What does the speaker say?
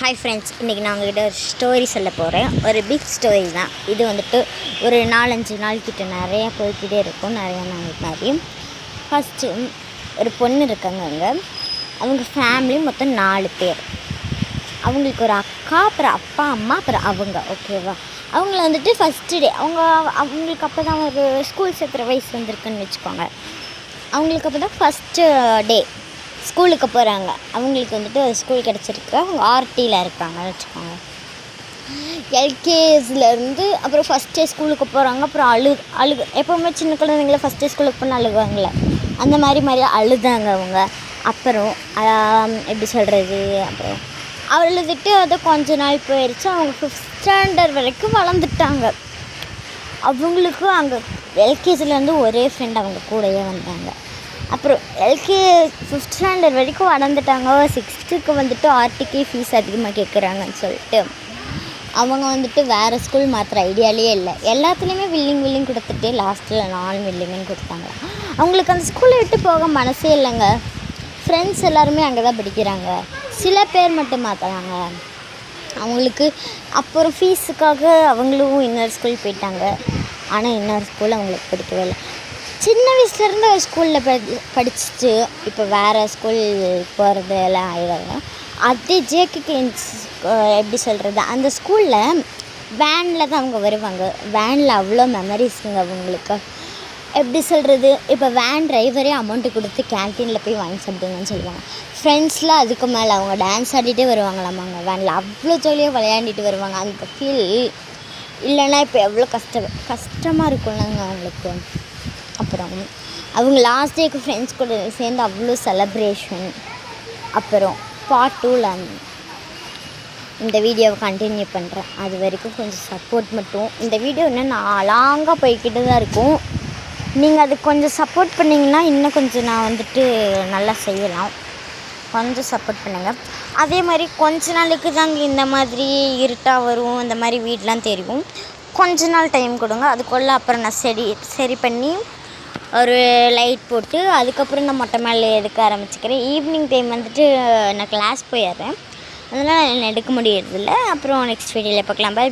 Hi friends, இன்றைக்கி நான் உங்கள்கிட்ட ஒரு ஸ்டோரி சொல்ல போகிறேன். ஒரு பிக் ஸ்டோரி தான் இது. வந்துட்டு ஒரு 4-5 நாள் கிட்ட நிறையா போய்கிட்டே இருக்கும். நிறையா நாள் மாதிரி ஃபஸ்ட்டு ஒரு பொண்ணு இருக்காங்க. அவங்க ஃபேமிலி மொத்தம் 4 பேர். அவங்களுக்கு ஒரு அக்கா, அப்புறம் அப்பா, அம்மா, அப்புறம் அவங்க. ஓகேவா? அவங்கள வந்துட்டு ஃபஸ்ட்டு டே அவங்களுக்கு அப்போ தான் ஒரு ஸ்கூல் சேர்த்துற வயசு வந்திருக்குன்னு வச்சுக்கோங்க. அவங்களுக்கு அப்போ தான் ஃபஸ்ட்டு டே ஸ்கூலுக்கு போகிறாங்க. அவங்களுக்கு வந்துட்டு ஒரு ஸ்கூல் கிடச்சிருக்கு. அவங்க ஆர்டியில் இருக்காங்கன்னு வச்சுக்கோங்க. எல்கேஜிலேருந்து அப்புறம் ஃபஸ்ட் டே ஸ்கூலுக்கு போகிறாங்க. அப்புறம் எப்போவுமே சின்ன குழந்தைங்கள ஃபஸ்ட் டே ஸ்கூலுக்கு போனால் அழுவாங்களே, அந்த மாதிரி அழுதாங்க அவங்க. அப்புறம் எப்படி சொல்கிறது, அப்புறம் அழுதுட்டு அது கொஞ்ச நாள் போயிடுச்சு. அவங்க 5th ஸ்டாண்டர்ட் வரைக்கும் வளர்ந்துட்டாங்க. அவங்களுக்கு அங்கே எல்கேஜிலேருந்து ஒரே ஃப்ரெண்ட் அவங்க கூடயே வந்தாங்க. அப்புறம் 5th ஸ்டாண்டர்ட் வரைக்கும் வளர்ந்துட்டாங்க. 6th வந்துட்டு ஆர்டிக்கே ஃபீஸ் அதிகமாக கேட்குறாங்கன்னு சொல்லிட்டு அவங்க வந்துட்டு வேறு ஸ்கூல் மாற்றுற ஐடியாலே இல்லை. எல்லாத்துலேயுமே வில்லிங் கொடுத்துட்டு லாஸ்ட்டில் நான் வில்லிங்கன்னு கொடுத்தாங்க. அவங்களுக்கு அந்த ஸ்கூலை விட்டு போக மனசே இல்லைங்க. ஃப்ரெண்ட்ஸ் எல்லாருமே அங்கே தான் படிக்கிறாங்க. சில பேர் மட்டும் மாற்றுறாங்க அவங்களுக்கு. அப்புறம் ஃபீஸுக்காக அவங்களும் இன்னொரு ஸ்கூல் போயிட்டாங்க. ஆனால் இன்னொரு ஸ்கூல் அவங்களுக்கு பிடிக்கவே இல்லை. சின்ன வயசுலேருந்து ஒரு ஸ்கூலில் படிச்சுட்டு இப்போ வேறு ஸ்கூல் போகிறது எல்லாம் ஆயிடுறாங்க. அதே ஜேகேகேஎன்ஸ் எப்படி சொல்கிறது, அந்த ஸ்கூலில் வேனில் தான் அவங்க வருவாங்க. வேனில் அவ்வளோ மெமரிஸுங்க அவங்களுக்கு. எப்படி சொல்கிறது, இப்போ வேன் டிரைவரே அமௌண்ட்டு கொடுத்து கேன்டீனில் போய் வாங்கி சாப்பிடுங்கன்னு சொல்லுவாங்க. ஃப்ரெண்ட்ஸ்லாம் அதுக்கு மேலே அவங்க டான்ஸ் ஆடிகிட்டே வருவாங்களாமாங்க. வேனில் அவ்வளோ ஜாலியாக விளையாண்டிட்டு வருவாங்க. அந்த ஃபீல் இல்லைன்னா இப்போ எவ்வளோ கஷ்டமாக இருக்கும்லங்க அவங்களுக்கு. அப்புறம் அவங்க லாஸ்ட் டேக்கு ஃப்ரெண்ட்ஸ் கூட சேர்ந்து அவ்வளோ செலப்ரேஷன். அப்புறம் பார்ட் 2ல் இந்த வீடியோவை கண்டினியூ பண்ணுறேன். அது வரைக்கும் கொஞ்சம் சப்போர்ட் மட்டும். இந்த வீடியோ இன்னும் லாங்காக போய்கிட்டு தான் இருக்கும். நீங்கள் அதுக்கு கொஞ்சம் சப்போர்ட் பண்ணிங்கன்னா இன்னும் கொஞ்சம் நான் வந்துட்டு நல்லா செய்யலாம். கொஞ்சம் சப்போர்ட் பண்ணுங்கள். அதே மாதிரி கொஞ்ச நாளைக்கு தாங்க இந்த மாதிரி இருட்டாக வரும், இந்த மாதிரி வீடெலாம் தெரியும். கொஞ்ச நாள் டைம் கொடுங்க. அதுக்குள்ளே அப்புறம் நான் சரி பண்ணி ஒரு லைட் போட்டு அதுக்கப்புறம் நான் மொட்டை மேலே எடுக்க ஆரம்பிச்சுக்கிறேன். ஈவினிங் டைம் வந்துட்டு நான் கிளாஸ் போயிடுறேன். அதனால் எடுக்க முடியறதில்ல. அப்புறம் நெக்ஸ்ட் வீடியோவில் பார்க்கலாம். பை.